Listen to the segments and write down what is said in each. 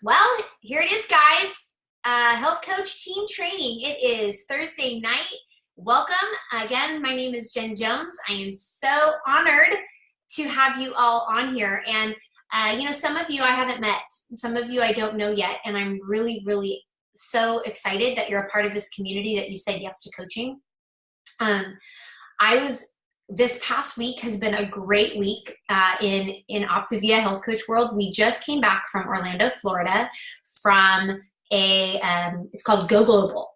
Well, here it is, guys. Health coach team training. It is Thursday night. Welcome. Again, my name is Jen Jones. I am so honored to have you all on here. And, some of you I haven't met. Some of you I don't know yet. And I'm really, really so excited that you're a part of this community, that you said yes to coaching. This past week has been a great week in Optavia Health Coach World. We just came back from Orlando, Florida, from it's called Go Global.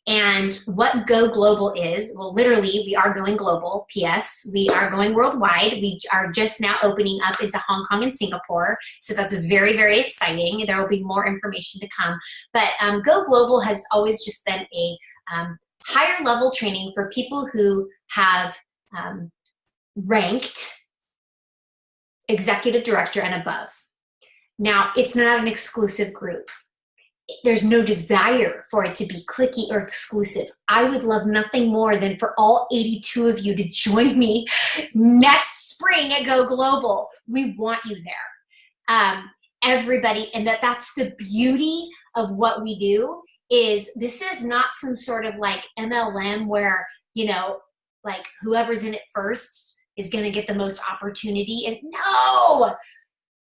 And what Go Global is, well, literally, we are going global. P.S. We are going worldwide. We are just now opening up into Hong Kong and Singapore. So that's very, very exciting. There will be more information to come. But Go Global has always just been a higher level training for people who have ranked executive director and above. Now, it's not an exclusive group. There's no desire for it to be cliquey or exclusive. I would love nothing more than for all 82 of you to join me next spring at Go Global. We want you there. Everybody, and that's the beauty of what we do. This is not some sort of like MLM where, like whoever's in it first is going to get the most opportunity. And no,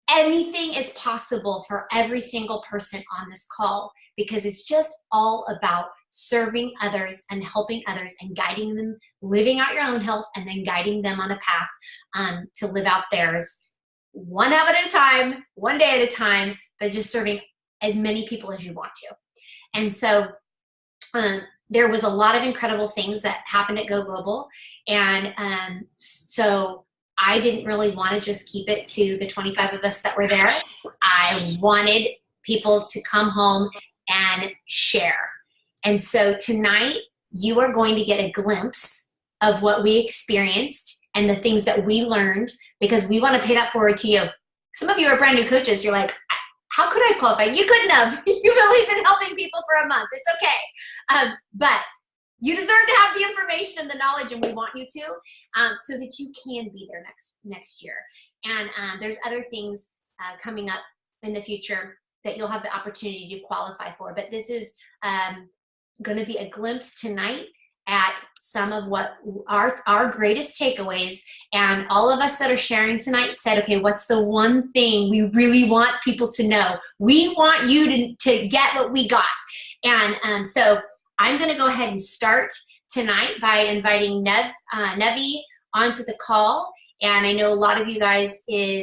anything is possible for every single person on this call, because it's just all about serving others and helping others and guiding them, living out your own health, and then guiding them on a path to live out theirs, one habit at a time, one day at a time, but just serving as many people as you want to. And so there was a lot of incredible things that happened at Go Global. And so I didn't really want to just keep it to the 25 of us that were there. I wanted people to come home and share. And so tonight, you are going to get a glimpse of what we experienced and the things that we learned, because we want to pay that forward to you. Some of you are brand new coaches. You're like, how could I have qualified? You couldn't have. You've only been helping people for a month. It's okay. But you deserve to have the information and the knowledge, and we want you to, so that you can be there next year. And there's other things coming up in the future that you'll have the opportunity to qualify for. But this is going to be a glimpse tonight at some of what our greatest takeaways. And all of us that are sharing tonight said, okay, what's the one thing we really want people to know? We want you to get what we got. And so I'm going to go ahead and start tonight by inviting Nevi onto the call. And I know a lot of you guys a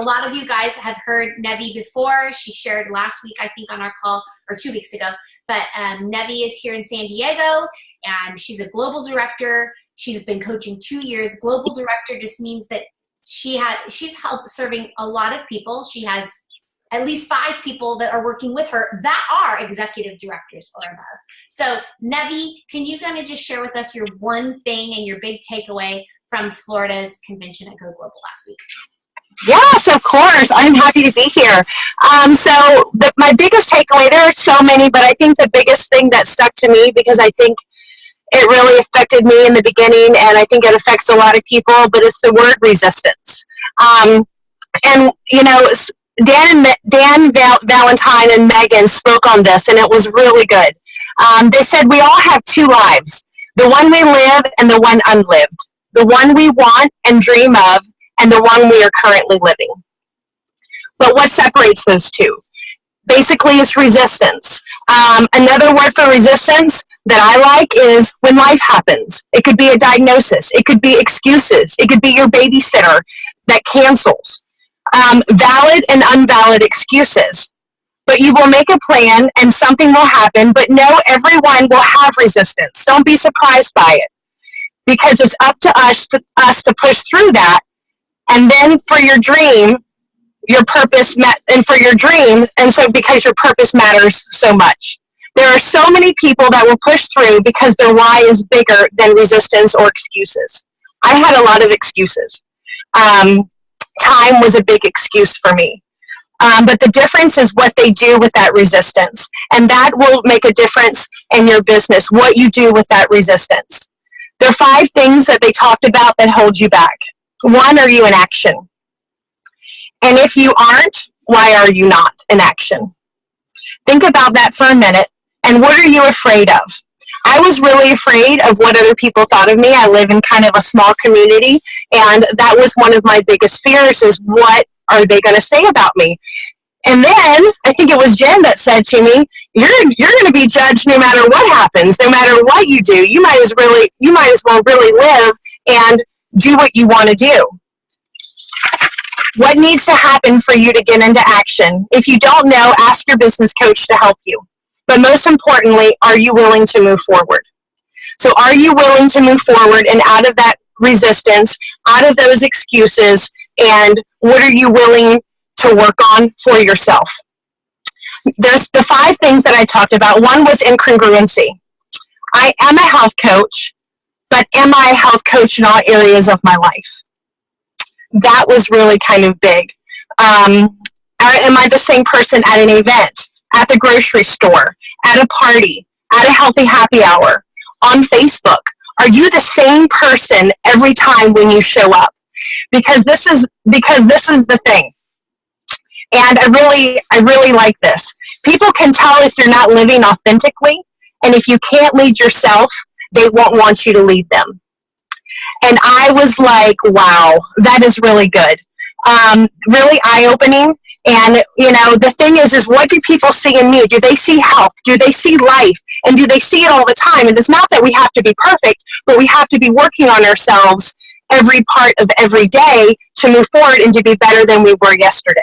lot of you guys have heard Nevi before. She shared last week, I think, on our call, or 2 weeks ago. But Nevi is here in San Diego, and she's a global director. She's been coaching 2 years. Global director just means that she's helped serving a lot of people. She has at least 5 people that are working with her that are executive directors or above. So Nevi, can you kind of just share with us your one thing and your big takeaway from Florida's convention at Go Global last week? Yes, of course. I'm happy to be here. My biggest takeaway, there are so many, but I think the biggest thing that stuck to me, because I think it really affected me in the beginning, and I think it affects a lot of people, but it's the word resistance. Dan Valentine and Megan spoke on this, and it was really good. They said we all have 2 lives, the one we live and the one unlived, the one we want and dream of, and the one we are currently living. But what separates those 2? Basically, it's resistance. Another word for resistance that I like is when life happens. It could be a diagnosis. It could be excuses. It could be your babysitter that cancels. Valid and invalid excuses. But you will make a plan and something will happen, but no, everyone will have resistance. Don't be surprised by it, because it's up to us to push through that. And then for your dream, your purpose and so because your purpose matters so much. There are so many people that will push through because their why is bigger than resistance or excuses. I had a lot of excuses. Time was a big excuse for me. But the difference is what they do with that resistance. And that will make a difference in your business, what you do with that resistance. There are 5 things that they talked about that hold you back. 1, are you in action? And if you aren't, why are you not in action? Think about that for a minute. And what are you afraid of? I was really afraid of what other people thought of me. I live in kind of a small community, and that was one of my biggest fears, is what are they going to say about me? And then I think it was Jen that said to me, you're going to be judged no matter what happens, no matter what you do. You might as well really live and do what you want to do. What needs to happen for you to get into action? If you don't know, ask your business coach to help you. But most importantly, are you willing to move forward? So are you willing to move forward and out of that resistance, out of those excuses, and what are you willing to work on for yourself? There's the 5 things that I talked about. One was incongruency. I am a health coach, but am I a health coach in all areas of my life? That was really kind of big. Am I the same person at an event, at the grocery store, at a party, at a healthy happy hour, on Facebook? Are you the same person every time when you show up? Because this is the thing. And I really like this. People can tell if you're not living authentically, and if you can't lead yourself, they won't want you to lead them. And I was like, wow, that is really good. Really eye-opening. And, the thing is what do people see in me? Do they see health? Do they see life? And do they see it all the time? And it's not that we have to be perfect, but we have to be working on ourselves every part of every day to move forward and to be better than we were yesterday.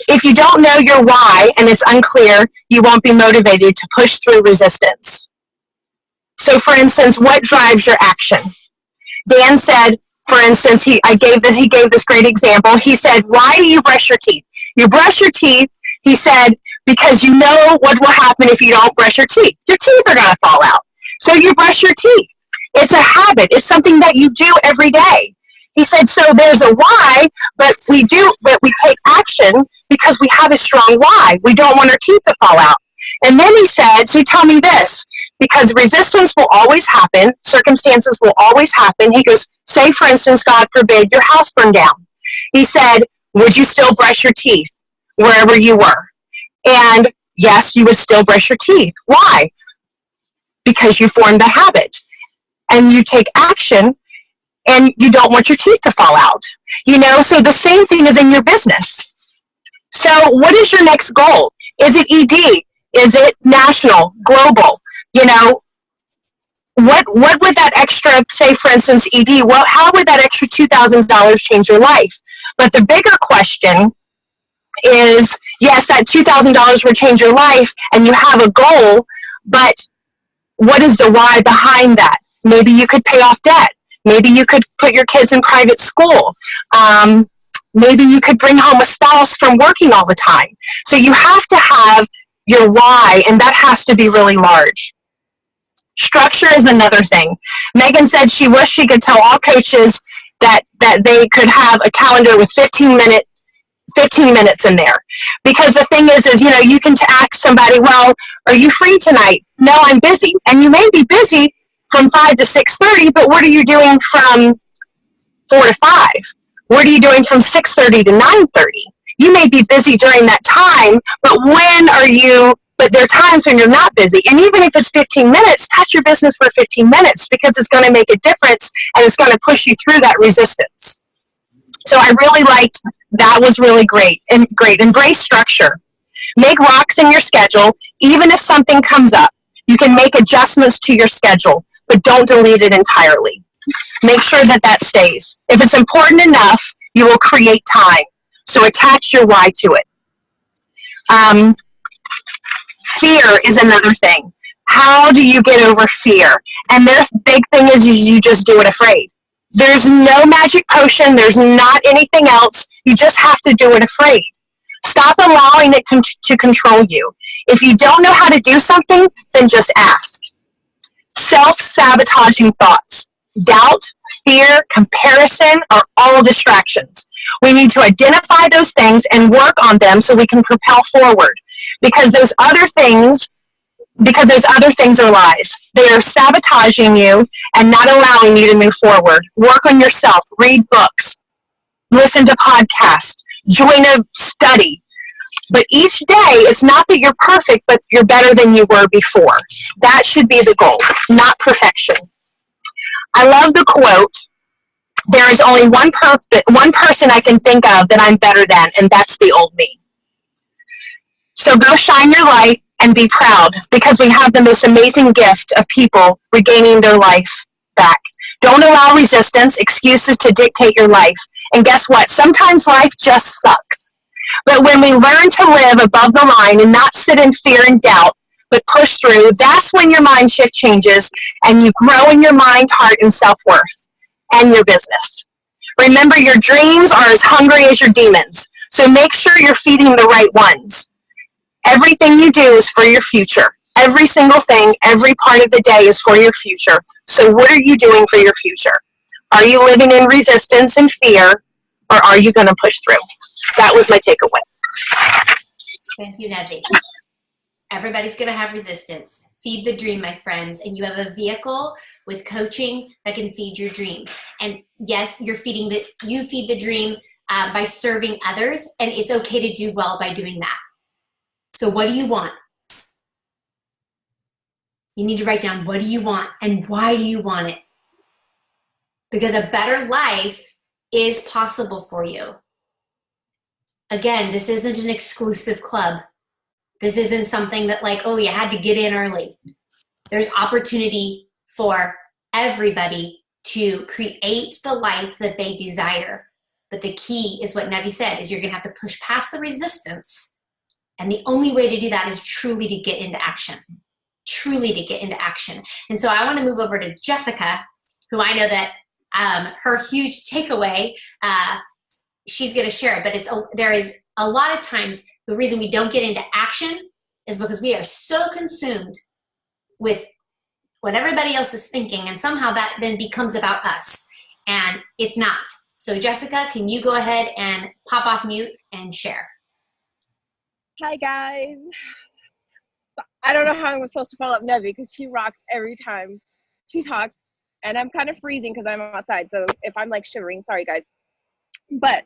If you don't know your why and it's unclear, you won't be motivated to push through resistance. So, for instance, what drives your action? Dan said, for instance, he gave this great example. He said, why do you brush your teeth? You brush your teeth, he said, because you know what will happen if you don't brush your teeth. Your teeth are going to fall out. So you brush your teeth. It's a habit. It's something that you do every day. He said, so there's a why, but we take action because we have a strong why. We don't want our teeth to fall out. And then he said, so tell me this, because resistance will always happen, circumstances will always happen. He goes, say, for instance, God forbid, your house burned down. He said, would you still brush your teeth wherever you were? And yes, you would still brush your teeth. Why? Because you formed the habit. And you take action, and you don't want your teeth to fall out. So the same thing is in your business. So what is your next goal? Is it ED? Is it national, global? What would that extra, say, for instance, ED, how would that extra $2,000 change your life? But the bigger question is, yes, that $2,000 would change your life, and you have a goal, but what is the why behind that? Maybe you could pay off debt. Maybe you could put your kids in private school. Maybe you could bring home a spouse from working all the time. So you have to have your why, and that has to be really large. Structure is another thing. Megan said she wished she could tell all coaches that they could have a calendar with 15 minutes in there. Because the thing is you can ask somebody, well, are you free tonight? No, I'm busy. And you may be busy from 5 to 6:30, but what are you doing from 4 to 5? What are you doing from 6:30 to 9:30? You may be busy during that time, but there are times when you're not busy. And even if it's 15 minutes, touch your business for 15 minutes, because it's going to make a difference, and it's going to push you through that resistance. So I really liked that. Was really great. Embrace structure. Make rocks in your schedule. Even if something comes up, you can make adjustments to your schedule, but don't delete it entirely. Make sure that stays. If it's important enough, you will create time. So attach your why to it. Fear is another thing. How do you get over fear? And their big thing is you just do it afraid. There's no magic potion. There's not anything else. You just have to do it afraid. Stop allowing it to control you. If you don't know how to do something, then just ask. Self-sabotaging thoughts, doubt, fear, comparison are all distractions. We need to identify those things and work on them so we can propel forward. Because those other things because those other things are lies. They are sabotaging you and not allowing you to move forward. Work on yourself, read books, listen to podcasts, join a study. But each day, it's not that you're perfect, but you're better than you were before. That should be the goal, not perfection. I love the quote, there is only one person I can think of that I'm better than, and that's the old me. So go shine your light and be proud, because we have the most amazing gift of people regaining their life back. Don't allow resistance, excuses to dictate your life. And guess what? Sometimes life just sucks. But when we learn to live above the line and not sit in fear and doubt, but push through, that's when your mind shift changes and you grow in your mind, heart, and self-worth and your business. Remember, your dreams are as hungry as your demons. So make sure you're feeding the right ones. Everything you do is for your future. Every single thing, every part of the day is for your future. So what are you doing for your future? Are you living in resistance and fear, or are you going to push through? That was my takeaway. Thank you, Nevi. Everybody's going to have resistance. Feed the dream, my friends. And you have a vehicle with coaching that can feed your dream. And yes, you feed the dream by serving others, and it's okay to do well by doing that. So what do you want? You need to write down, what do you want and why do you want it? Because a better life is possible for you. Again, this isn't an exclusive club. This isn't something that like, oh, you had to get in early. There's opportunity for everybody to create the life that they desire. But the key is what Nevi said, is you're gonna have to push past the resistance. And the only way to do that is truly to get into action. Truly to get into action. And so I want to move over to Jessica, who I know that her huge takeaway, she's going to share it, but there is a lot of times the reason we don't get into action is because we are so consumed with what everybody else is thinking, and somehow that then becomes about us, and it's not. So Jessica, can you go ahead and pop off mute and share? Hi guys. I don't know how I'm supposed to follow up Nevi because she rocks every time she talks, and I'm kind of freezing because I'm outside. So if I'm like shivering, sorry guys. But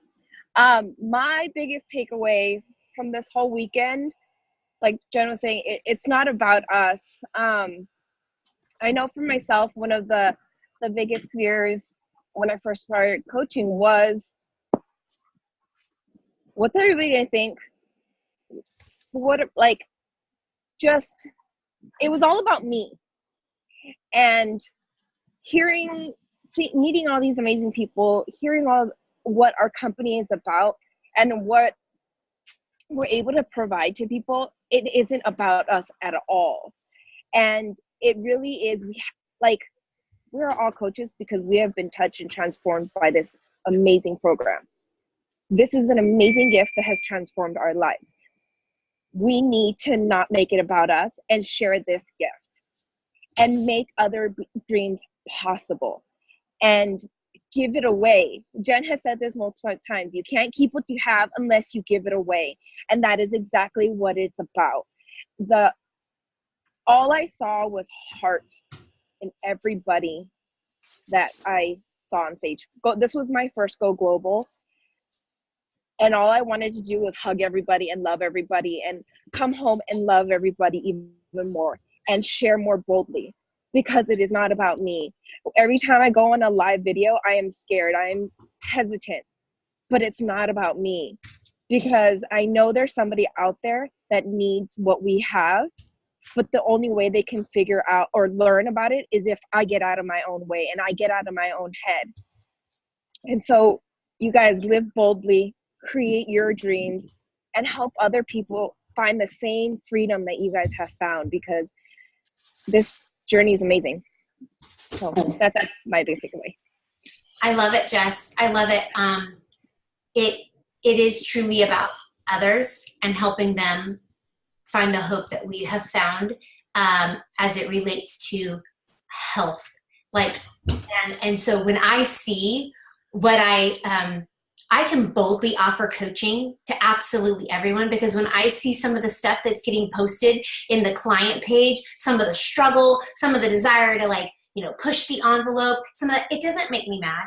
my biggest takeaway from this whole weekend, like Jen was saying, it's not about us. I know for myself, one of the biggest fears when I first started coaching was, what's everybody gonna think? It was all about me. And meeting all these amazing people, hearing all what our company is about and what we're able to provide to people, it isn't about us at all. And it really is, we're all coaches because we have been touched and transformed by this amazing program. This is an amazing gift that has transformed our lives. We need to not make it about us and share this gift and make other dreams possible and give it away. Jen has said this multiple times. You can't keep what you have unless you give it away. And that is exactly what it's about. All I saw was heart in everybody that I saw on stage. This was my first Go Global. And all I wanted to do was hug everybody and love everybody and come home and love everybody even more and share more boldly, because it is not about me. Every time I go on a live video, I am scared. I am hesitant, but it's not about me, because I know there's somebody out there that needs what we have, but the only way they can figure out or learn about it is if I get out of my own way and I get out of my own head. And so you guys live boldly, create your dreams, and help other people find the same freedom that you guys have found, because this journey is amazing. So that's my basic takeaway. I love it, Jess. I love it. It is truly about others and helping them find the hope that we have found as it relates to health. And so when I see what I can boldly offer coaching to absolutely everyone, because when I see some of the stuff that's getting posted in the client page, some of the struggle, some of the desire to like, push the envelope, some of that, it doesn't make me mad.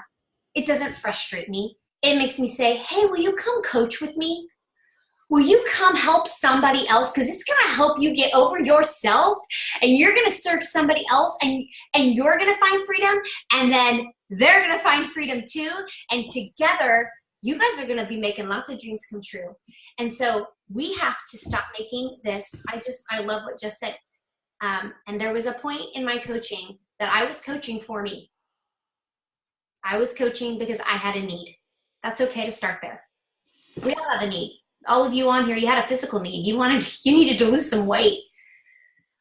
It doesn't frustrate me. It makes me say, hey, will you come coach with me? Will you come help somebody else? Because it's going to help you get over yourself, and you're going to serve somebody else, and you're going to find freedom, and then they're going to find freedom too. And together, you guys are going to be making lots of dreams come true. And so we have to stop making this. I love what Jess said. And there was a point in my coaching that I was coaching for me. I was coaching because I had a need. That's okay to start there. We all have a need. All of you on here, you had a physical need. You needed to lose some weight.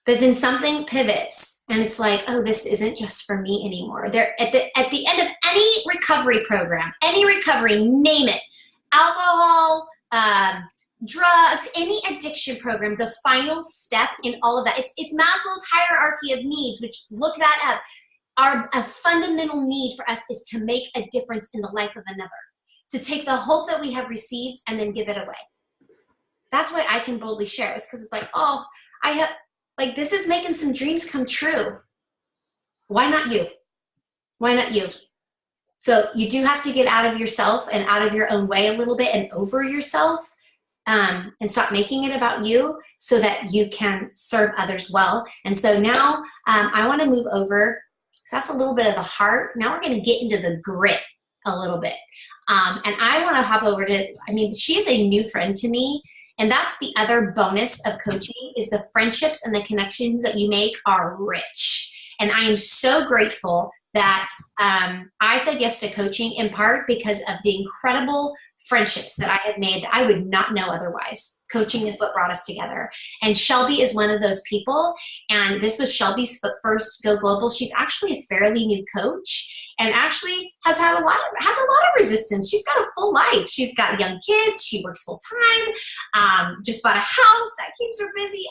But then something pivots, and it's like, oh, this isn't just for me anymore. There, at the end of any recovery program, any recovery, name it, alcohol, drugs, any addiction program, the final step in all of that, it's Maslow's hierarchy of needs, which, look that up. A fundamental need for us is to make a difference in the life of another, to take the hope that we have received and then give it away. That's why I can boldly share. It's because it's like, oh, this is making some dreams come true. Why not you? Why not you? So you do have to get out of yourself and out of your own way a little bit and over yourself, and stop making it about you so that you can serve others well. And so now I want to move over. So that's a little bit of the heart. Now we're going to get into the grit a little bit. And I want to hop over to, she is a new friend to me. And that's the other bonus of coaching, is the friendships and the connections that you make are rich. And I am so grateful that I said yes to coaching, in part because of the incredible friendships that I have made that I would not know otherwise. Coaching is what brought us together. And Shelby is one of those people. And this was Shelby's first Go Global. She's actually a fairly new coach, and actually has a lot of resistance. She's got a full life. She's got young kids. She works full time. Just bought a house that keeps her busy.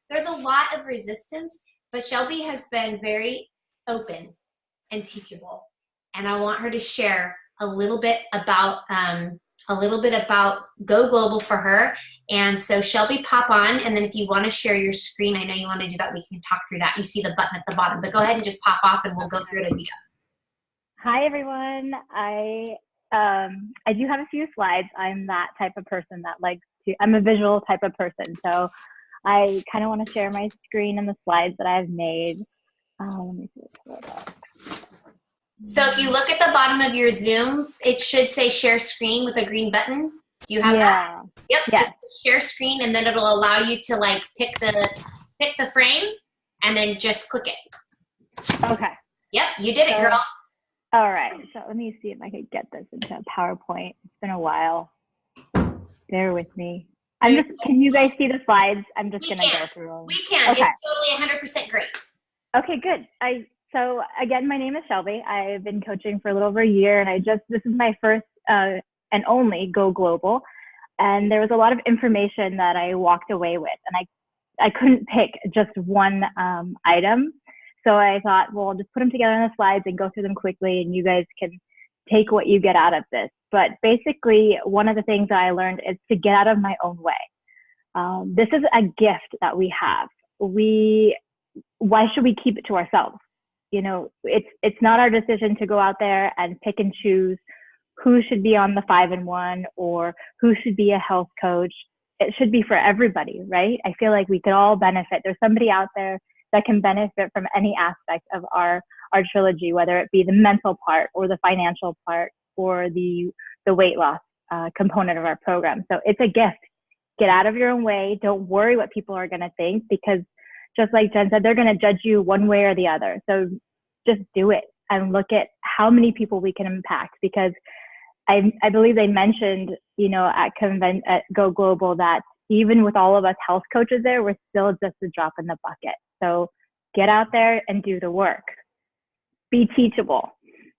There's a lot of resistance, but Shelby has been very open and teachable. And I want her to share a little bit about Go Global for her. And so Shelby, pop on, and then if you want to share your screen, I know you want to do that, we can talk through that. You see the button at the bottom, but go ahead and just pop off and we'll go through it as we go. Hi, everyone. I do have a few slides. I'm that type of person that I'm a visual type of person. So I kind of want to share my screen and the slides that I've made. Let me see this. So if you look at the bottom of your Zoom, it should say share screen with a green button. Do you have that? Yep. Yes. Just share screen, and then it'll allow you to pick the frame and then just click it. Okay. Yep, you did it, girl. All right. So let me see if I could get this into a PowerPoint. It's been a while. Bear with me. Can you guys see the slides? I'm just going to go through them. We can. Okay. It's totally 100% great. Okay, good. So again, my name is Shelby. I've been coaching for a little over a year, and this is my first and only Go Global. And there was a lot of information that I walked away with, and I couldn't pick just one item. So I thought, well, I'll just put them together on the slides and go through them quickly, and you guys can take what you get out of this. But basically, one of the things that I learned is to get out of my own way. This is a gift that we have. Why should we keep it to ourselves? It's not our decision to go out there and pick and choose who should be on the 5-in-1 or who should be a health coach. It should be for everybody, right? I feel like we could all benefit. There's somebody out there that can benefit from any aspect of our trilogy, whether it be the mental part or the financial part or the weight loss component of our program. So it's a gift. Get out of your own way. Don't worry what people are going to think, because just like Jen said, they're going to judge you one way or the other. So just do it and look at how many people we can impact, because I believe they mentioned, at Go Global, that even with all of us health coaches there, we're still just a drop in the bucket. So get out there and do the work. Be teachable.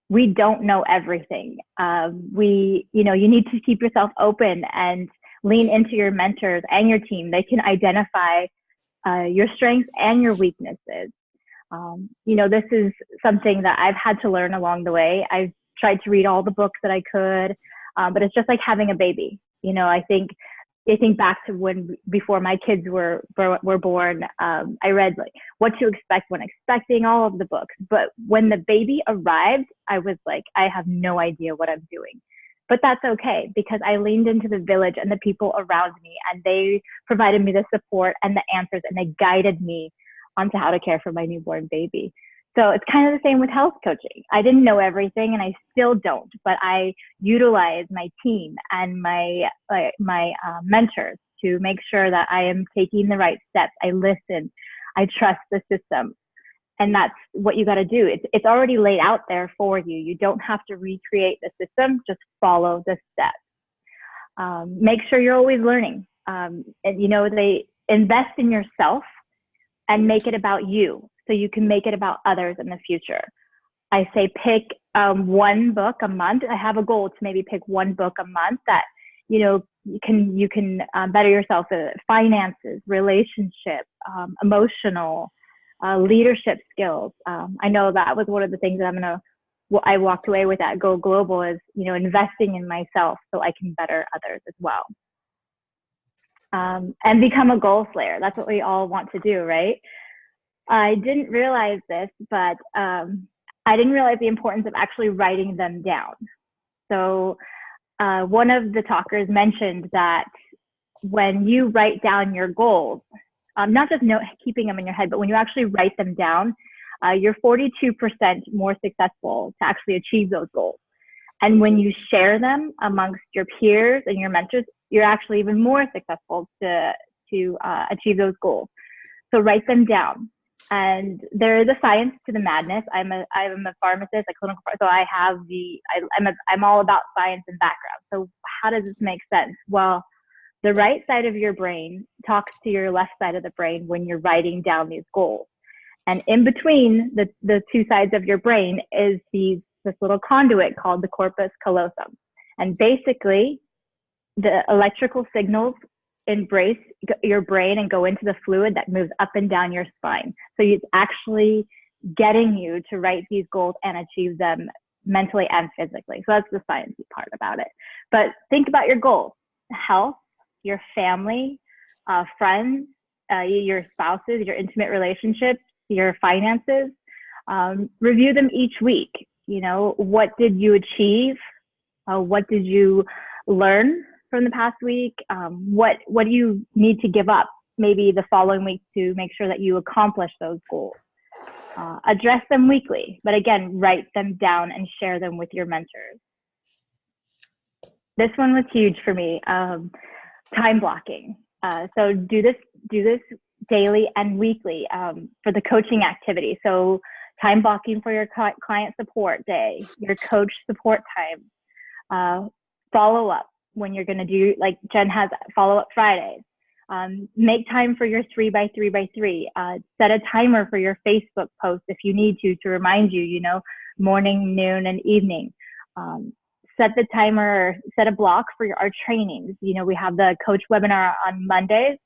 We don't know everything. You need to keep yourself open and lean into your mentors and your team. They can identify your strengths and your weaknesses. This is something that I've had to learn along the way. I've tried to read all the books that I could. But it's just like having a baby. You know, I think back to when before my kids were born. I read like What to Expect When Expecting, all of the books. But when the baby arrived, I was like, I have no idea what I'm doing. But that's okay, because I leaned into the village and the people around me, and they provided me the support and the answers, and they guided me onto how to care for my newborn baby. So it's kind of the same with health coaching. I didn't know everything, and I still don't, but I utilize my team and my mentors to make sure that I am taking the right steps. I listen. I trust the system. And that's what you got to do. It's already laid out there for you. You don't have to recreate the system. Just follow the steps. Make sure you're always learning. And, you know, they invest in yourself and make it about you, so you can make it about others in the future. I say pick one book a month. I have a goal to maybe pick one book a month that, you know, you can better yourself with finances, relationships, emotional, leadership skills. I know that was one of the things that I walked away with at Go Global is, you know, investing in myself so I can better others as well. And become a goal slayer. That's what we all want to do, right? I didn't realize this, but I didn't realize the importance of actually writing them down. So one of the talkers mentioned that when you write down your goals, not just keeping them in your head, but when you actually write them down, you're 42% more successful to actually achieve those goals. And when you share them amongst your peers and your mentors, you're actually even more successful to achieve those goals. So write them down. And there is a science to the madness. I'm a pharmacist, a clinical, so I have I'm all about science and background. So how does this make sense? Well, the right side of your brain talks to your left side of the brain when you're writing down these goals. And in between the two sides of your brain is this little conduit called the corpus callosum. And basically, the electrical signals embrace your brain and go into the fluid that moves up and down your spine. So it's actually getting you to write these goals and achieve them mentally and physically. So that's the sciencey part about it. But think about your goals: health, your family, friends, your spouses, your intimate relationships, your finances. Review them each week. You know, what did you achieve? What did you learn from the past week? What do you need to give up maybe the following week to make sure that you accomplish those goals? Address them weekly, but again, write them down and share them with your mentors. This one was huge for me. Time blocking. So do this daily and weekly for the coaching activity. So time blocking for your client support day, your coach support time, follow up when you're going to do, like Jen has follow up Fridays. Make time for your 3x3x3. Set a timer for your Facebook post if you need to remind you, you know, morning, noon, and evening. Set the timer, set a block for our trainings. You know, we have the coach webinar on Mondays,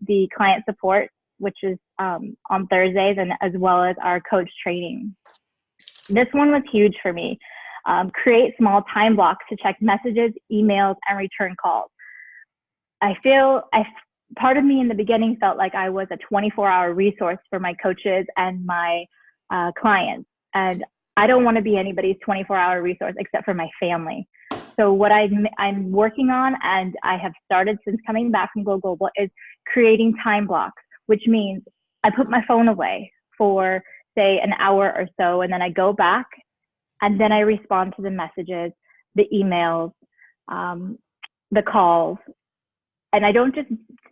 the client support, which is on Thursdays, and as well as our coach training. This one was huge for me. Create small time blocks to check messages, emails, and return calls. Part of me in the beginning felt like I was a 24-hour resource for my coaches and my clients. And I don't want to be anybody's 24-hour resource except for my family. So what I'm working on, and I have started since coming back from Go Global, is creating time blocks, which means I put my phone away for, say, an hour or so, and then I go back, and then I respond to the messages, the emails, the calls. And I don't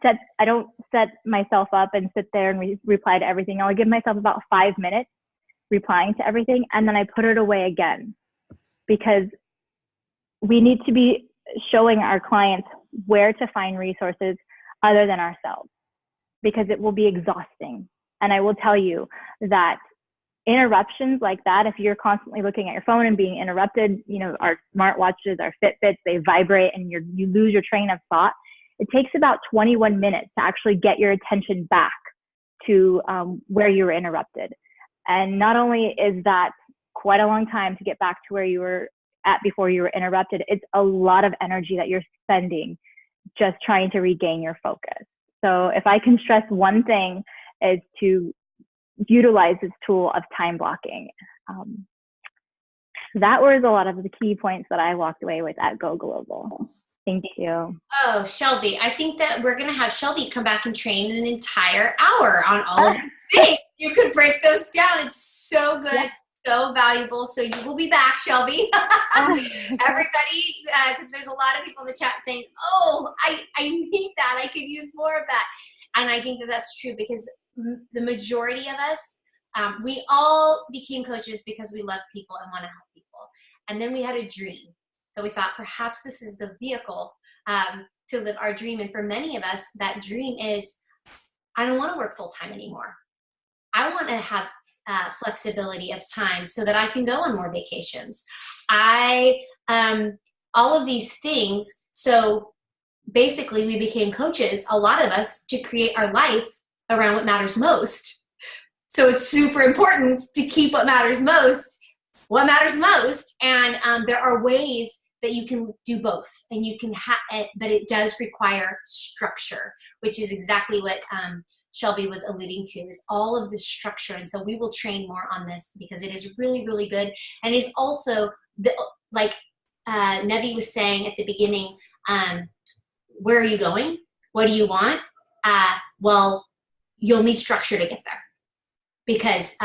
set myself up and sit there and reply to everything. I'll give myself about 5 minutes replying to everything, and then I put it away again, because we need to be showing our clients where to find resources other than ourselves, because it will be exhausting. And I will tell you that interruptions like that, if you're constantly looking at your phone and being interrupted, you know, our smartwatches, our Fitbits, they vibrate and you lose your train of thought. It takes about 21 minutes to actually get your attention back to where you were interrupted. And not only is that quite a long time to get back to where you were at before you were interrupted, it's a lot of energy that you're spending just trying to regain your focus. So if I can stress one thing, is to utilize this tool of time blocking. That was a lot of the key points that I walked away with at Go Global. Thank you. Oh, Shelby, I think that we're going to have Shelby come back and train an entire hour on all of these things. You could break those down. It's so good, so valuable. So you will be back, Shelby. Everybody, because there's a lot of people in the chat saying, oh, I need that. I could use more of that. And I think that that's true because the majority of us, we all became coaches because we love people and want to help people. And then we had a dream that we thought perhaps this is the vehicle to live our dream. And for many of us, that dream is, I don't want to work full time anymore. I want to have flexibility of time so that I can go on more vacations. All of these things. So basically we became coaches, a lot of us, to create our life around what matters most. So it's super important to keep what matters most. And there are ways that you can do both, and you can but it does require structure, which is exactly what Shelby was alluding to, is all of the structure. And so we will train more on this because it is really, really good. And it's also, like Nevi was saying at the beginning, where are you going? What do you want? Well, you'll need structure to get there. Because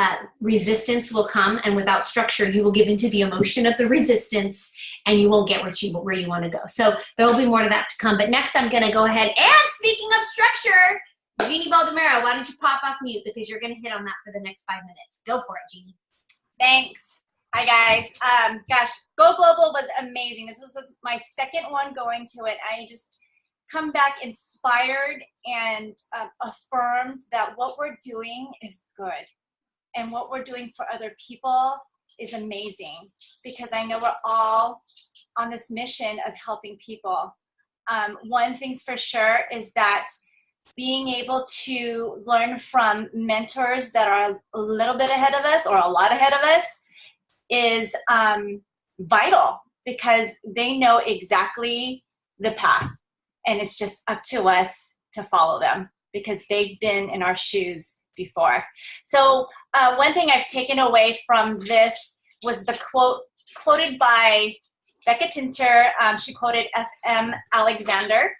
resistance will come, and without structure, you will give into the emotion of the resistance, and you won't get where you want to go. So there will be more to that to come. But next, I'm going to go ahead, and speaking of structure, Jeannie Baldemero, why don't you pop off mute, because you're going to hit on that for the next 5 minutes. Go for it, Jeannie. Thanks. Hi, guys. Gosh, Go Global was amazing. This was my second one going to it. I just come back inspired and affirmed that what we're doing is good, and what we're doing for other people is amazing, because I know we're all on this mission of helping people. One thing's for sure is that being able to learn from mentors that are a little bit ahead of us or a lot ahead of us is vital, because they know exactly the path. And it's just up to us to follow them, because they've been in our shoes before. So one thing I've taken away from this was the quote quoted by Becca Tinter. She quoted F.M. Alexander.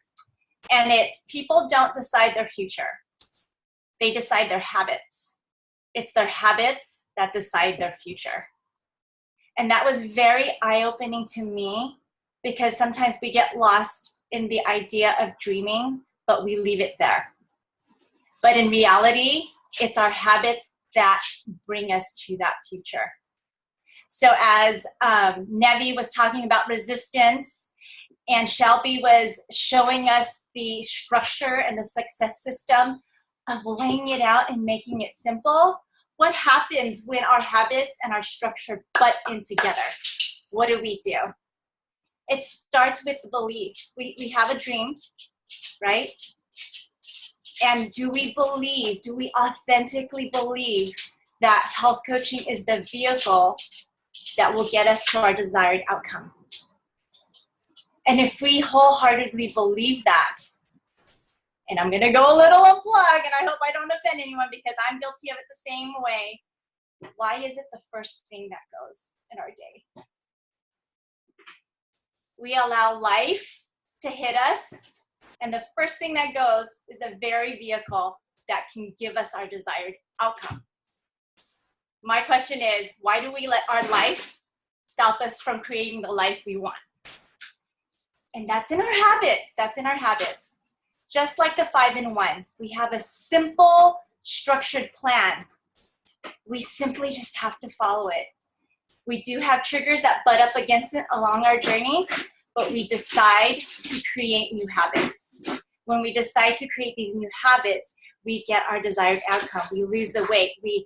And it's, people don't decide their future. They decide their habits. It's their habits that decide their future. And that was very eye-opening to me, because sometimes we get lost in the idea of dreaming, but we leave it there. But in reality, it's our habits that bring us to that future. So as Nevi was talking about resistance, and Shelby was showing us the structure and the success system of laying it out and making it simple, what happens when our habits and our structure butt in together? What do? It starts with the belief. We have a dream, right? And do we authentically believe that health coaching is the vehicle that will get us to our desired outcome? And if we wholeheartedly believe that, and I'm going to go a little unplug, and I hope I don't offend anyone because I'm guilty of it the same way, why is it the first thing that goes in our day? We allow life to hit us, and the first thing that goes is the very vehicle that can give us our desired outcome. My question is, why do we let our life stop us from creating the life we want? And that's in our habits. Just like the 5-in-1, we have a simple, structured plan. We simply just have to follow it. We do have triggers that butt up against it along our journey, but we decide to create new habits. When we decide to create these new habits, we get our desired outcome. We lose the weight. We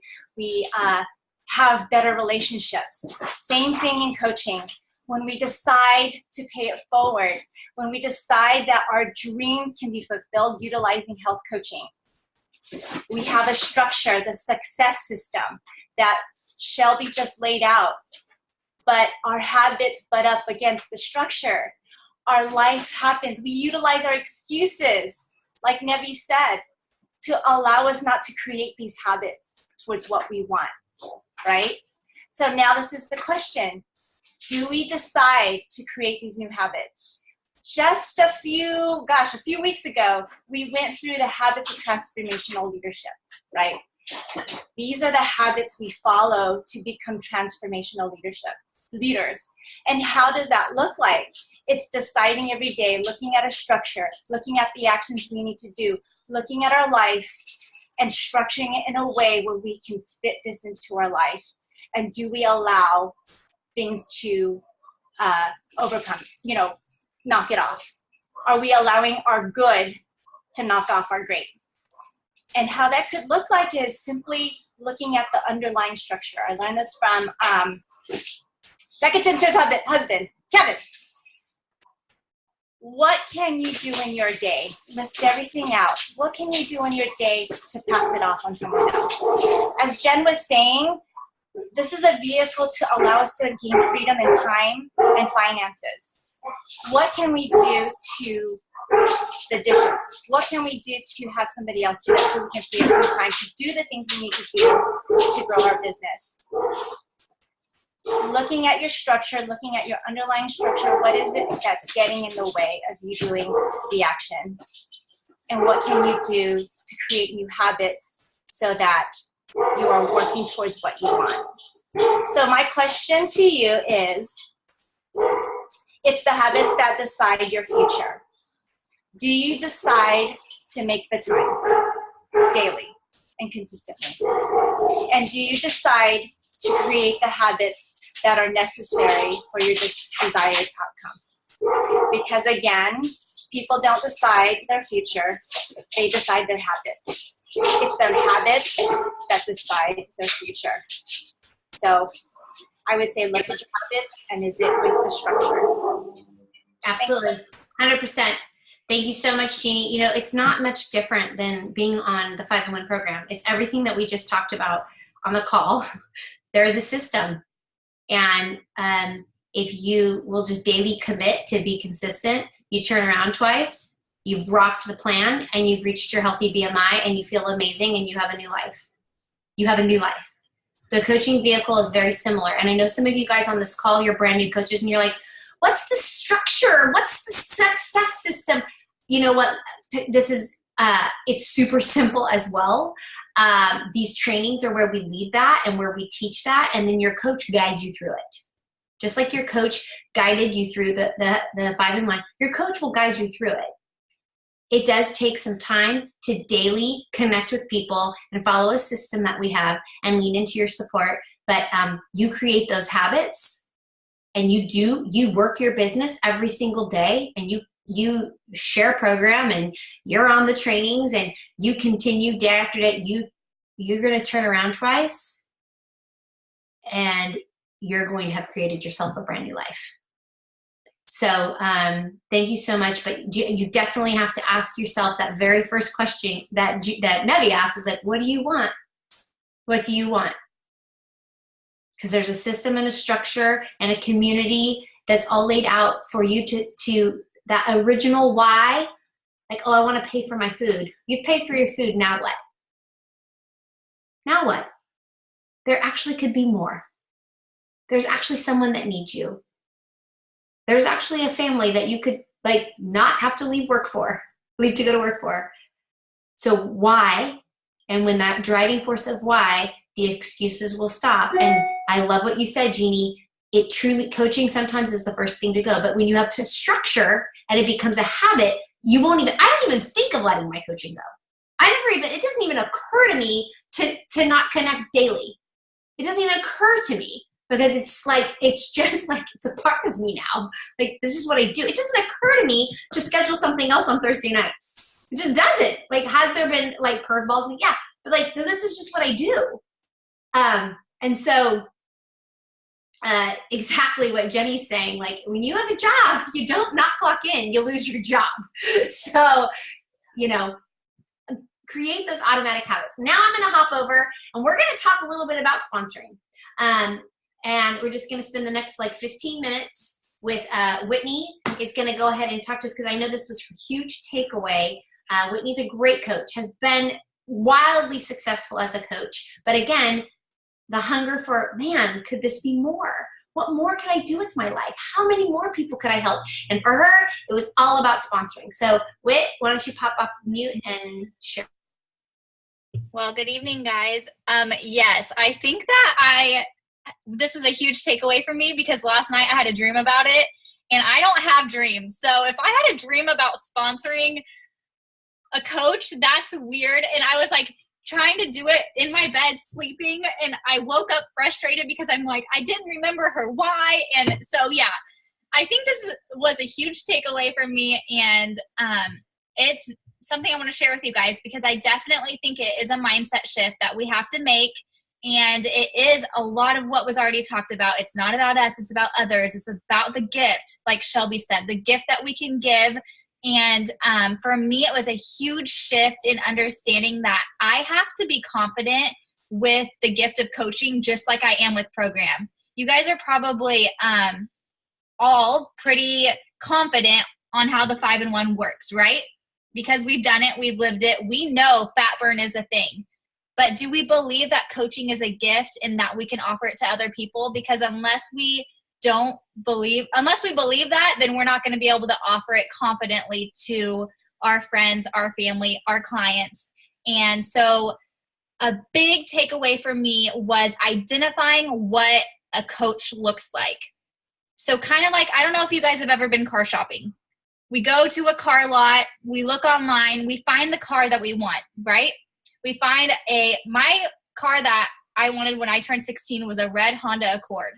have better relationships. Same thing in coaching. When we decide to pay it forward, when we decide that our dreams can be fulfilled utilizing health coaching, we have a structure, the success system that Shelby just laid out. but our habits butt up against the structure. Our life happens. We utilize our excuses, like Nevi said, to allow us not to create these habits towards what we want, right? So now this is the question. Do we decide to create these new habits? Just a few weeks ago, we went through the habits of transformational leadership, right? These are the habits we follow to become transformational leaders. And how does that look like? It's deciding every day, looking at a structure, looking at the actions we need to do, looking at our life and structuring it in a way where we can fit this into our life. And do we allow things to overcome, knock it off? Are we allowing our good to knock off our great? And how that could look like is simply looking at the underlying structure. I learned this from Becca Tinter's husband, Kevin. What can you do in your day? List everything out. What can you do in your day to pass it off on someone else? As Jen was saying, this is a vehicle to allow us to gain freedom in time and finances. What can we do to the dishes? What can we do to have somebody else do it so we can free up some time to do the things we need to do to grow our business? Looking at your structure, looking at your underlying structure, what is it that's getting in the way of you doing the action? And what can you do to create new habits so that you are working towards what you want? So my question to you is, it's the habits that decide your future. Do you decide to make the time daily and consistently? And do you decide to create the habits that are necessary for your desired outcome? Because again, people don't decide their future, they decide their habits. It's their habits that decide their future. So I would say look at your habits and is it with the structure? Absolutely, 100%. Thank you so much, Jeannie. It's not much different than being on the 5-in-1 program. It's everything that we just talked about on the call. There is a system. And if you will just daily commit to be consistent, you turn around twice, you've rocked the plan, and you've reached your healthy BMI, and you feel amazing, and you have a new life. You have a new life. The coaching vehicle is very similar. And I know some of you guys on this call, you're brand new coaches, and you're like, what's the structure? What's the success system? You know what? This is, it's super simple as well. These trainings are where we lead that and where we teach that, and then your coach guides you through it. Just like your coach guided you through the 5-in-1, your coach will guide you through it. It does take some time to daily connect with people and follow a system that we have and lean into your support, but you create those habits and you work your business every single day, and you share a program and you're on the trainings and you continue day after day. You're going to turn around twice and you're going to have created yourself a brand new life. So thank you so much. But you definitely have to ask yourself that very first question that Nevi asked is like, what do you want? What do you want? Because there's a system and a structure and a community that's all laid out for you to that original why. Like, oh, I want to pay for my food. You've paid for your food. Now what? Now what? There actually could be more. There's actually someone that needs you. There's actually a family that you could not have to leave to go to work for. So why? And when that driving force of why, the excuses will stop. And I love what you said, Jeannie. It truly, coaching sometimes is the first thing to go. But when you have to structure and it becomes a habit, I don't even think of letting my coaching go. It doesn't even occur to me to not connect daily. It doesn't even occur to me because it's just like, it's a part of me now. Like, this is what I do. It doesn't occur to me to schedule something else on Thursday nights. It just doesn't. Like, has there been curveballs? Yeah, but no, this is just what I do. And so exactly what Jenny's saying, when you have a job, you don't not clock in, you lose your job. So, create those automatic habits. Now I'm going to hop over and we're going to talk a little bit about sponsoring. And we're just going to spend the next like 15 minutes with Whitney is going to go ahead and talk to us because I know this was her huge takeaway. Whitney's a great coach, has been wildly successful as a coach. But again, the hunger for, man, could this be more? What more could I do with my life? How many more people could I help? And for her, it was all about sponsoring. So Whit, why don't you pop off mute and share? Well, good evening, guys. Yes, I think that this was a huge takeaway for me because last night I had a dream about it, and I don't have dreams. So if I had a dream about sponsoring a coach, that's weird. And I was like trying to do it in my bed sleeping, and I woke up frustrated because I'm like, I didn't remember her why. And so, yeah, I think this was a huge takeaway for me, and it's something I want to share with you guys because I definitely think it is a mindset shift that we have to make. And it is a lot of what was already talked about. It's not about us. It's about others. It's about the gift, like Shelby said, the gift that we can give. And for me, it was a huge shift in understanding that I have to be confident with the gift of coaching, just like I am with program. You guys are probably all pretty confident on how the 5-in-1 works, right? Because we've done it, we've lived it. We know fat burn is a thing. But do we believe that coaching is a gift and that we can offer it to other people? Because unless we believe that, then we're not going to be able to offer it confidently to our friends, our family, our clients. And so a big takeaway for me was identifying what a coach looks like. So kind of like, I don't know if you guys have ever been car shopping. We go to a car lot, we look online, we find the car that we want, right? We find my car that I wanted when I turned 16 was a red Honda Accord.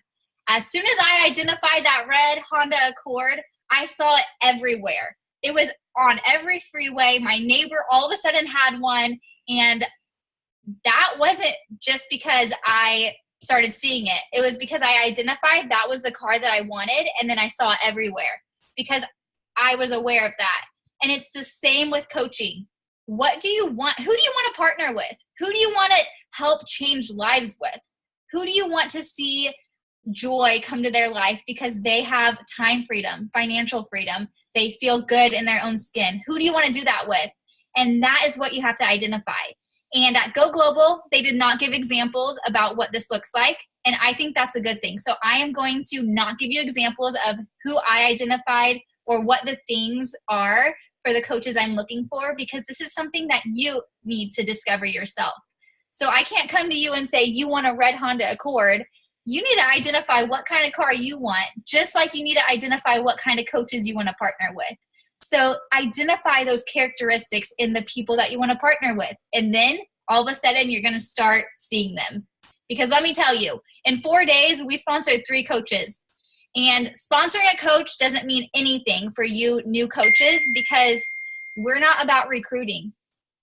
As soon as I identified that red Honda Accord, I saw it everywhere. It was on every freeway. My neighbor all of a sudden had one, and that wasn't just because I started seeing it. It was because I identified that was the car that I wanted, and then I saw it everywhere because I was aware of that. And it's the same with coaching. What do you want? Who do you want to partner with? Who do you want to help change lives with? Who do you want to see joy come to their life because they have time freedom, financial freedom? They feel good in their own skin. Who do you want to do that with? And that is what you have to identify. And at Go Global, they did not give examples about what this looks like. And I think that's a good thing. So I am going to not give you examples of who I identified or what the things are for the coaches I'm looking for, because this is something that you need to discover yourself. So I can't come to you and say, you want a red Honda Accord. You need to identify what kind of car you want, just like you need to identify what kind of coaches you want to partner with. So identify those characteristics in the people that you want to partner with. And then all of a sudden you're going to start seeing them. Because let me tell you, in 4 days, we sponsored 3 coaches. And sponsoring a coach doesn't mean anything for you new coaches because we're not about recruiting.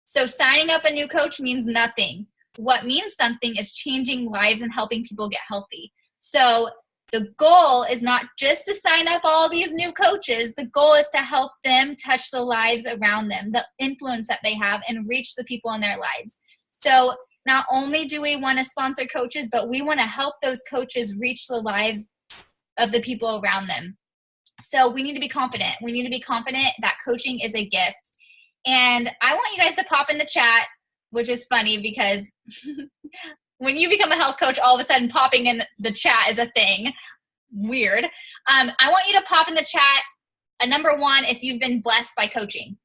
So signing up a new coach means nothing. What means something is changing lives and helping people get healthy. So the goal is not just to sign up all these new coaches. The goal is to help them touch the lives around them, the influence that they have, and reach the people in their lives. So not only do we want to sponsor coaches, but we want to help those coaches reach the lives of the people around them. So we need to be confident. We need to be confident that coaching is a gift. And I want you guys to pop in the chat, which is funny because when you become a health coach, all of a sudden popping in the chat is a thing. Weird. I want you to pop in the chat a number 1 if you've been blessed by coaching.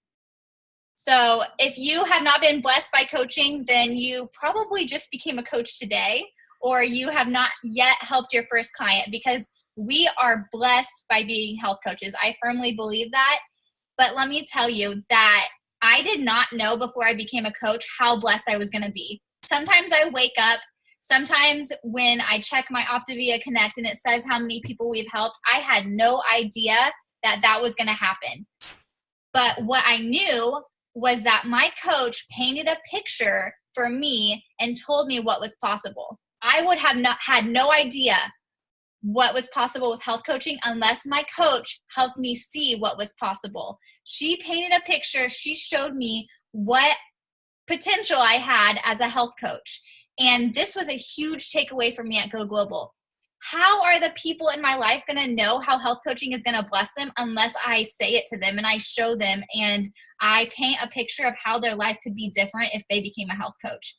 So if you have not been blessed by coaching, then you probably just became a coach today, or you have not yet helped your first client, because we are blessed by being health coaches. I firmly believe that. But let me tell you that I did not know before I became a coach how blessed I was going to be. Sometimes I wake up, sometimes when I check my Optavia Connect and it says how many people we've helped, I had no idea that that was going to happen. But what I knew was that my coach painted a picture for me and told me what was possible. I would have had no idea what was possible with health coaching unless my coach helped me see what was possible. She painted a picture. She showed me what potential I had as a health coach. And this was a huge takeaway for me at Go Global. how are the people in my life going to know how health coaching is going to bless them unless I say it to them and I show them and I paint a picture of how their life could be different if they became a health coach?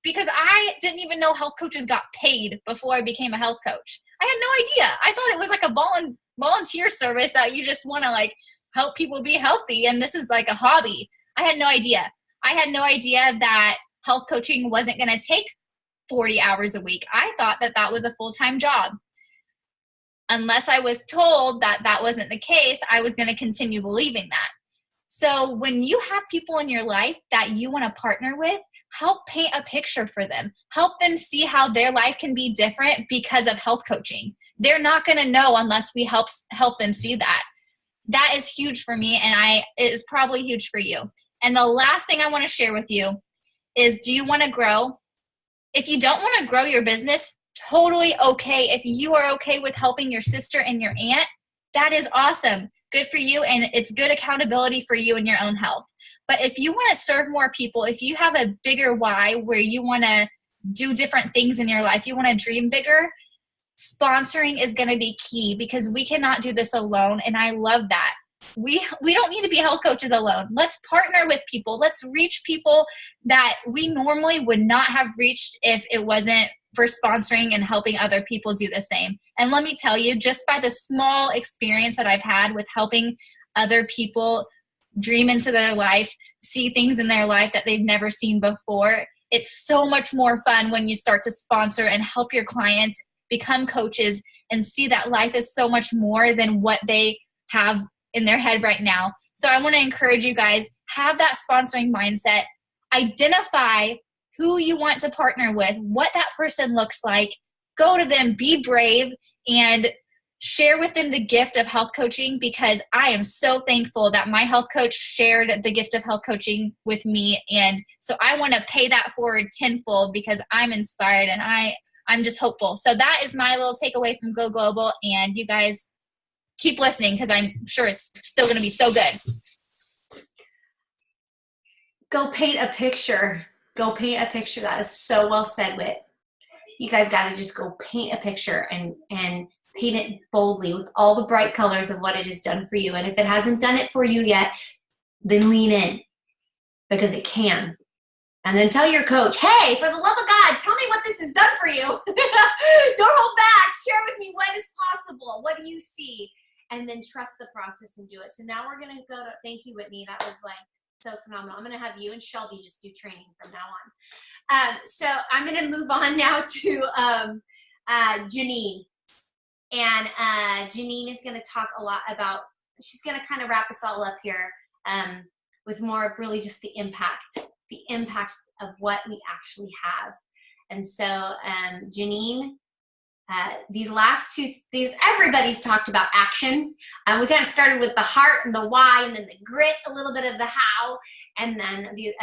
Because I didn't even know health coaches got paid before I became a health coach. I had no idea. I thought it was like a volunteer service that you just want to like help people be healthy, and this is like a hobby. I had no idea. I had no idea that health coaching wasn't going to take 40 hours a week. I thought that that was a full-time job. Unless I was told that that wasn't the case, I was going to continue believing that. So when you have people in your life that you want to partner with, help paint a picture for them. Help them see how their life can be different because of health coaching. They're not going to know unless we help them see that. That is huge for me, and it is probably huge for you. And the last thing I want to share with you is, do you want to grow? If you don't want to grow your business, totally okay. If you are okay with helping your sister and your aunt, that is awesome. Good for you, and it's good accountability for you and your own health. But if you want to serve more people, if you have a bigger why where you want to do different things in your life, you want to dream bigger, sponsoring is going to be key, because we cannot do this alone. And I love that. We don't need to be health coaches alone. Let's partner with people. Let's reach people that we normally would not have reached if it wasn't for sponsoring and helping other people do the same. And let me tell you, just by the small experience that I've had with helping other people dream into their life, see things in their life that they've never seen before, it's so much more fun when you start to sponsor and help your clients become coaches and see that life is so much more than what they have in their head right now. So I want to encourage you guys, have that sponsoring mindset. Identify who you want to partner with, what that person looks like. Go to them, be brave, and share with them the gift of health coaching, because I am so thankful that my health coach shared the gift of health coaching with me. And so I want to pay that forward tenfold, because I'm inspired and I'm just hopeful. So that is my little takeaway from Go Global. And you guys keep listening, because I'm sure it's still going to be so good. Go paint a picture. Go paint a picture. That is so well said, Whit. You guys got to just go paint a picture and paint it boldly with all the bright colors of what it has done for you. And if it hasn't done it for you yet, then lean in, because it can. And then tell your coach, hey, for the love of God, tell me what this has done for you. Don't hold back. Share with me what is possible. What do you see? And then trust the process and do it. So now we're going to go to, thank you, Whitney. That was like so phenomenal. I'm going to have you and Shelby just do training from now on. So I'm going to move on now to Janine. And Janine is going to talk a lot about, she's going to kind of wrap us all up here with more of really just the impact of what we actually have. And so Janine, these last two, everybody's talked about action. We kind of started with the heart and the why, and then the grit, a little bit of the how, and then the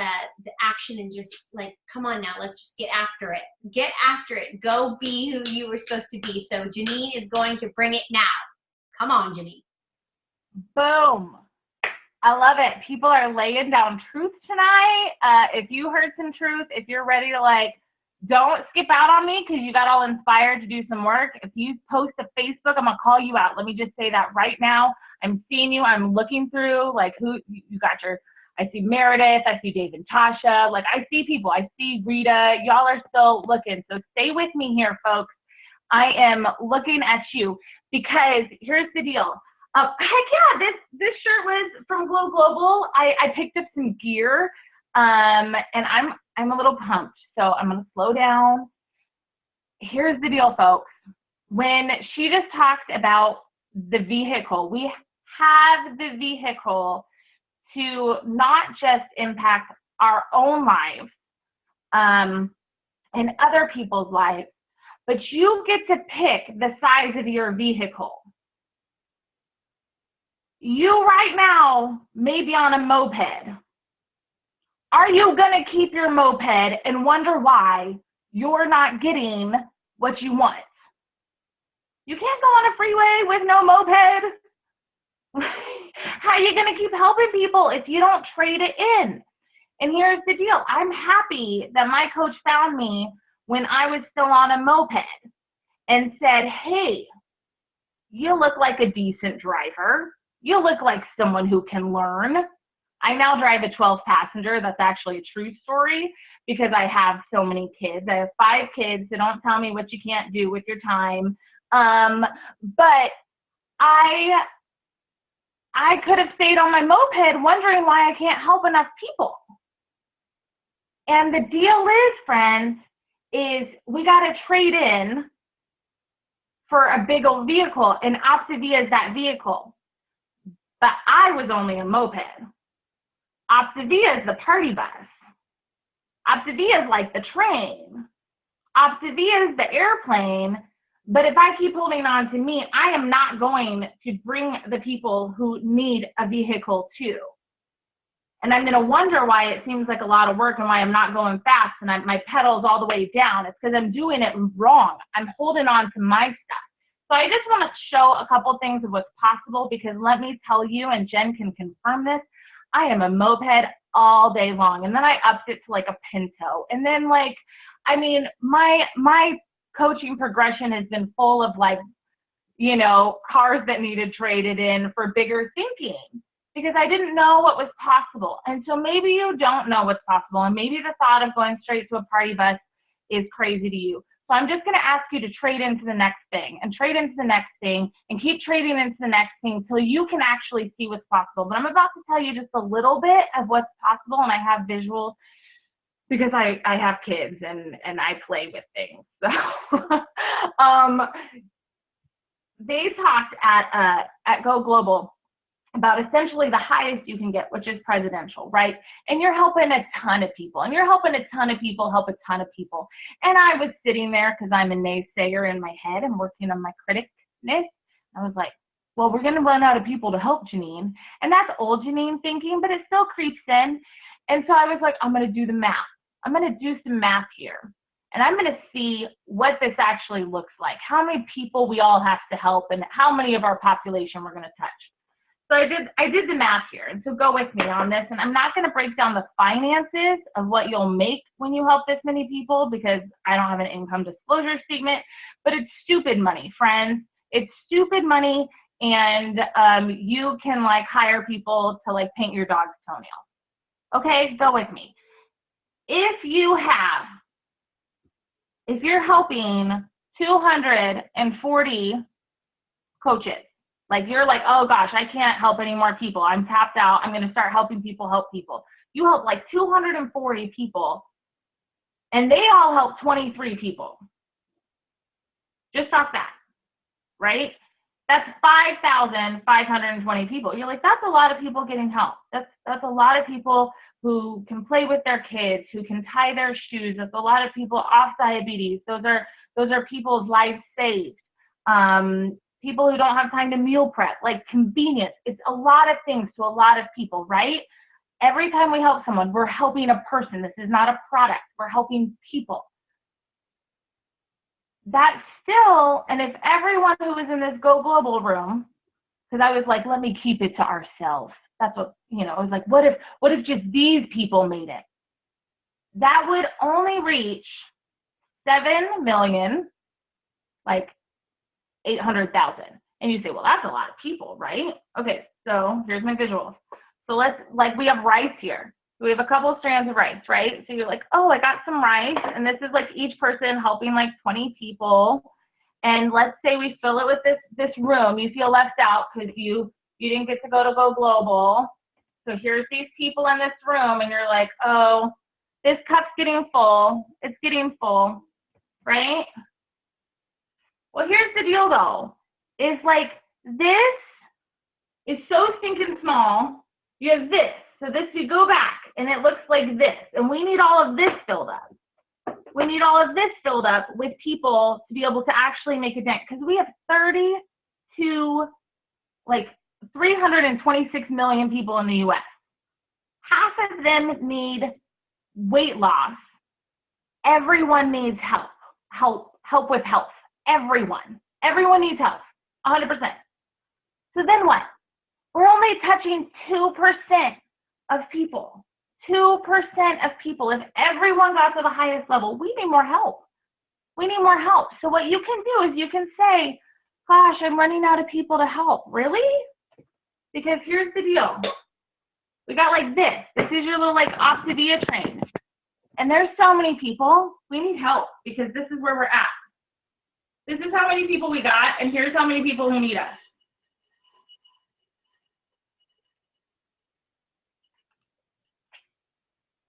action, and just like, come on now, let's just get after it. Get after it. Go be who you were supposed to be. So Janine is going to bring it now. Come on, Janine. Boom. I love it. People are laying down truth tonight. If you heard some truth, if you're ready to don't skip out on me because you got all inspired to do some work. If you post to Facebook, I'm going to call you out. Let me just say that right now. I'm seeing you. I'm looking through who you got I see Meredith. I see Dave and Tasha. I see people. I see Rita. Y'all are still looking. So stay with me here, folks. I am looking at you because here's the deal. Heck yeah, this shirt was from Glow Global. I picked up some gear, and I'm a little pumped, so I'm gonna slow down. Here's the deal, folks. When she just talked about the vehicle, we have the vehicle to not just impact our own lives and other people's lives, but you get to pick the size of your vehicle. You right now may be on a moped. Are you going to keep your moped and wonder why you're not getting what you want? You can't go on a freeway with no moped. How are you going to keep helping people if you don't trade it in? And here's the deal. I'm happy that my coach found me when I was still on a moped. and said, hey, you look like a decent driver. You look like someone who can learn. I now drive a 12 passenger. That's actually a true story because I have so many kids. I have 5 kids, so don't tell me what you can't do with your time. But I could have stayed on my moped wondering why I can't help enough people. And the deal is, friends, is we got to trade in for a big old vehicle, and Optavia is that vehicle. But I was only a moped. Optavia is the party bus. Optavia is like the train. Optavia is the airplane. But if I keep holding on to me, I am not going to bring the people who need a vehicle too. And I'm going to wonder why it seems like a lot of work and why I'm not going fast and my pedal's all the way down. It's because I'm doing it wrong. I'm holding on to my stuff. So I just want to show a couple things of what's possible, because let me tell you, and Jen can confirm this, I am a moped all day long. And then I upped it to like a Pinto. And then like, I mean, my coaching progression has been full of like, you know, cars that needed traded in for bigger thinking, because I didn't know what was possible. And so maybe you don't know what's possible, and maybe the thought of going straight to a party bus is crazy to you. So I'm just going to ask you to trade into the next thing and trade into the next thing and keep trading into the next thing until you can actually see what's possible. But I'm about to tell you just a little bit of what's possible, and I have visuals because I have kids and I play with things. So they talked at Go Global about essentially the highest you can get, which is presidential, right? And you're helping a ton of people, and you're helping a ton of people help a ton of people. And I was sitting there because I'm a naysayer in my head and working on my criticness. I was like, well, we're going to run out of people to help, Janine. And that's old Janine thinking, but it still creeps in. And so I was like, I'm going to do the math. I'm going to do some math here. And I'm going to see what this actually looks like, how many people we all have to help, and how many of our population we're going to touch. So I did the math here, and so go with me on this. And I'm not going to break down the finances of what you'll make when you help this many people, because I don't have an income disclosure statement, but it's stupid money, friends. It's stupid money, and you can like hire people to like paint your dog's toenails. Okay, go with me. If you're helping 240 coaches, like you're like, oh gosh, I can't help any more people. I'm tapped out. I'm going to start helping people help people. You help like 240 people, and they all help 23 people. Just off that, right? That's 5,520 people. You're like, that's a lot of people getting help. That's a lot of people who can play with their kids, who can tie their shoes. That's a lot of people off diabetes. Those are people's lives saved. People who don't have time to meal prep, like convenience. It's a lot of things to a lot of people, right? Every time we help someone, we're helping a person. This is not a product. We're helping people. That's still, and if everyone who was in this Go Global room, because I was like, let me keep it to ourselves. That's what, you know, I was like, what if just these people made it? That would only reach 7 million, like 800,000. And you say, well, that's a lot of people, right? Okay, so here's my visuals. So let's, like, we have rice here. We have a couple strands of rice, right? So you're like, oh, I got some rice, and this is like each person helping like 20 people. And let's say we fill it with this room. You feel left out because you didn't get to Go Global. So here's these people in this room, and you're like, oh, this cup's getting full. It's getting full, right? Well, here's the deal, though. Is like this is so stinking small. You have this. So this, you go back, and it looks like this. And we need all of this filled up. We need all of this filled up with people to be able to actually make a dent. Because we have 326 million people in the U.S. Half of them need weight loss. Everyone needs help with health. Everyone needs help, 100%. So then what? We're only touching 2% of people. 2% of people. If everyone got to the highest level, we need more help. We need more help. So what you can do is you can say, gosh, I'm running out of people to help. Really? Because here's the deal. We got like this. This is your little like Optavia train. And there's so many people. We need help because this is where we're at. This is how many people we got, and here's how many people who need us.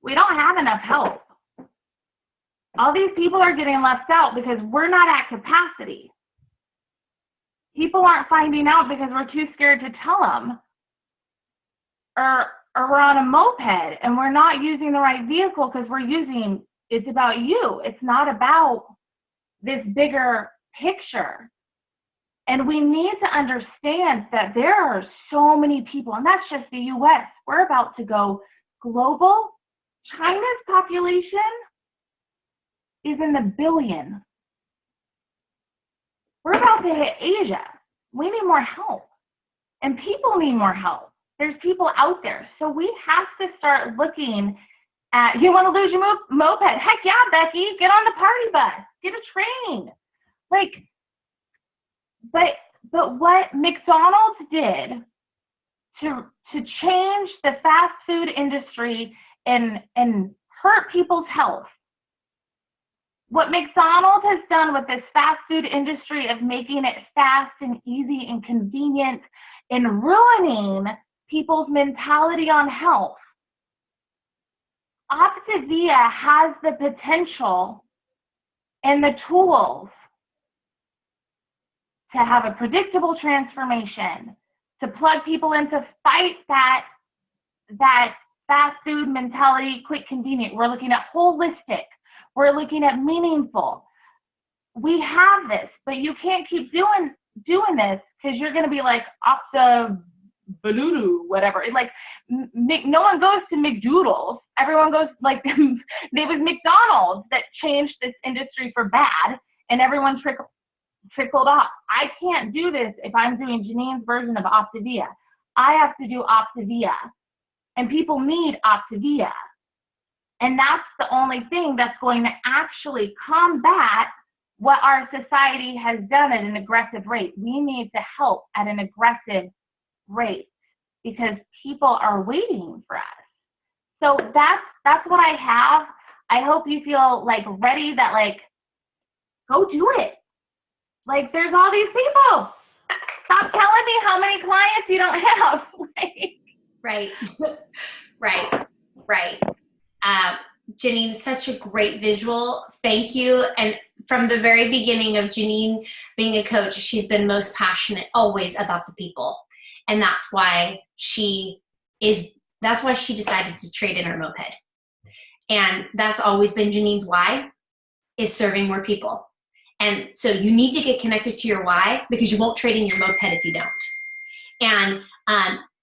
We don't have enough help. All these people are getting left out because we're not at capacity. People aren't finding out because we're too scared to tell them. Or we're on a moped and we're not using the right vehicle because it's about you. It's not about this bigger picture. And we need to understand that there are so many people, and that's just the US. We're about to go global. China's population is in the billion. We're about to hit Asia. We need more help. And people need more help. There's people out there. So we have to start looking at, you want to lose your moped? Heck yeah, Becky, get on the party bus. Get a train. Like, but what McDonald's did to change the fast food industry and hurt people's health, what McDonald's has done with this fast food industry of making it fast and easy and convenient and ruining people's mentality on health. Optavia has the potential and the tools to have a predictable transformation, to plug people in to fight that fast food mentality, quick, convenient. We're looking at holistic. We're looking at meaningful. We have this, but you can't keep doing this because you're going to be like Opta Balulu, whatever. Like no one goes to McDoodles. Everyone goes like it was McDonald's that changed this industry for bad, and everyone trickled off. I can't do this if I'm doing Janine's version of Optavia. I have to do Optavia, and people need Optavia. And that's the only thing that's going to actually combat what our society has done at an aggressive rate. We need to help at an aggressive rate because people are waiting for us. So that's what I have. I hope you feel like ready that like, go do it. Like there's all these people. Stop telling me how many clients you don't have. Right. Right. Janine, such a great visual. Thank you. And from the very beginning of Janine being a coach, she's been most passionate always about the people. And that's why she decided to trade in her moped. And that's always been Janine's why, is serving more people. And so you need to get connected to your why because you won't trade in your moped if you don't. And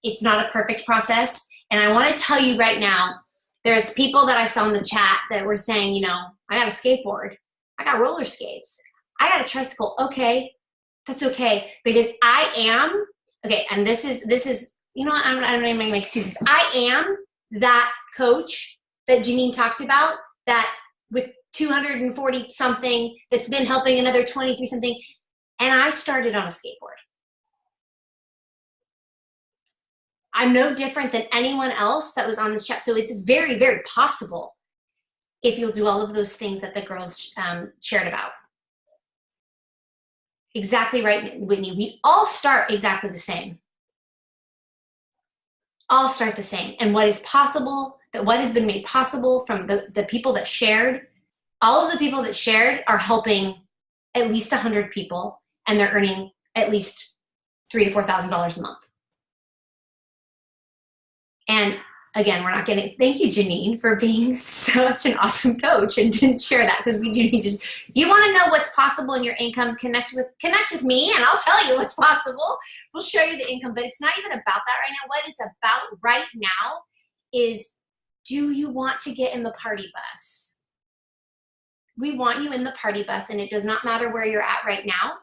it's not a perfect process. And I want to tell you right now, there's people that I saw in the chat that were saying, you know, I got a skateboard, I got roller skates, I got a tricycle. Okay, that's okay because I am, okay, and this is, you know what, I don't even make excuses. I am that coach that Janine talked about that with 240 something that's then helping another 23 something. And I started on a skateboard. I'm no different than anyone else that was on this chat. So it's very, very possible if you'll do all of those things that the girls shared about. Exactly right, Whitney. We all start exactly the same. All start the same. And what is possible, that what has been made possible from the people that shared, all of the people that shared are helping at least 100 people, and they're earning at least $3,000 to $4,000 a month. And again, we're not getting, thank you, Janine, for being such an awesome coach and didn't share that because we do need to, if you want to know what's possible in your income, connect with me and I'll tell you what's possible. We'll show you the income, but it's not even about that right now. What it's about right now is, do you want to get in the party bus? We want you in the party bus, and it does not matter where you're at right now.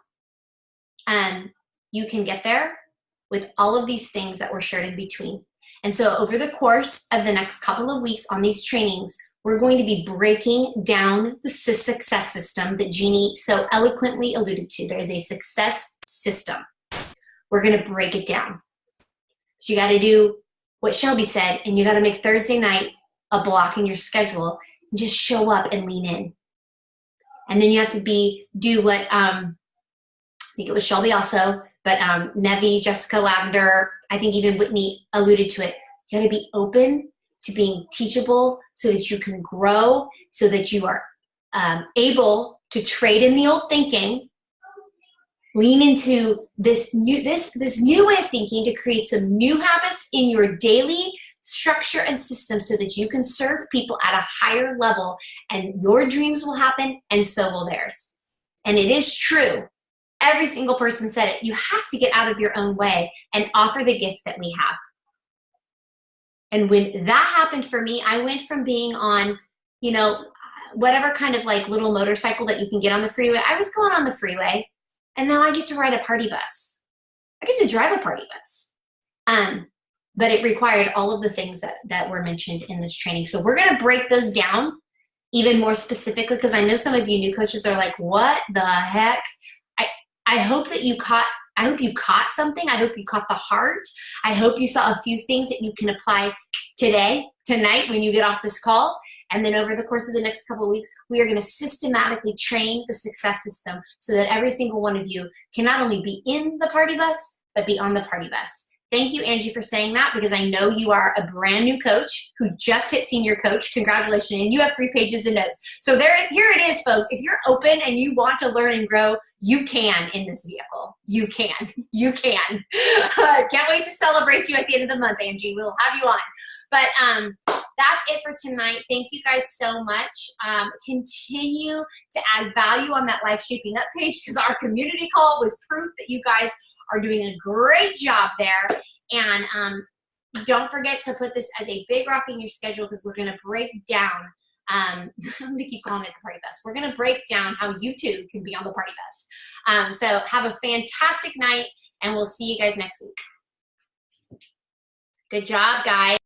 You can get there with all of these things that were shared in between. And so over the course of the next couple of weeks on these trainings, we're going to be breaking down the success system that Jeannie so eloquently alluded to. There is a success system. We're going to break it down. So you got to do what Shelby said, and you got to make Thursday night a block in your schedule and just show up and lean in. And then you have to do what, I think it was Shelby also, but Nevi, Jessica Lavender, I think even Whitney alluded to it. You got to be open to being teachable so that you can grow, so that you are able to trade in the old thinking, lean into this new way of thinking to create some new habits in your daily structure and system so that you can serve people at a higher level, and your dreams will happen and so will theirs. And it is true. Every single person said it. You have to get out of your own way and offer the gift that we have. And when that happened for me, I went from being on, you know, whatever kind of like little motorcycle that you can get on the freeway. I was going on the freeway, and now I get to ride a party bus. I get to drive a party bus. But it required all of the things that were mentioned in this training. So we're going to break those down even more specifically, because I know some of you new coaches are like, what the heck? I hope that you caught something. I hope you caught the heart. I hope you saw a few things that you can apply tonight when you get off this call. And then over the course of the next couple of weeks, we are going to systematically train the success system so that every single one of you can not only be in the party bus, but be on the party bus. Thank you, Angie, for saying that, because I know you are a brand new coach who just hit senior coach. Congratulations. And you have 3 pages of notes. So here it is, folks. If you're open and you want to learn and grow, you can in this vehicle. You can. You can. Can't wait to celebrate you at the end of the month, Angie. We'll have you on. But that's it for tonight. Thank you guys so much. Continue to add value on that Life Shaping Up page, because our community call was proof that you guys are doing a great job there. And don't forget to put this as a big rock in your schedule, because we're going to break down, I'm going to keep calling it the party bus. We're going to break down how you too can be on the party bus. So have a fantastic night, and we'll see you guys next week. Good job, guys.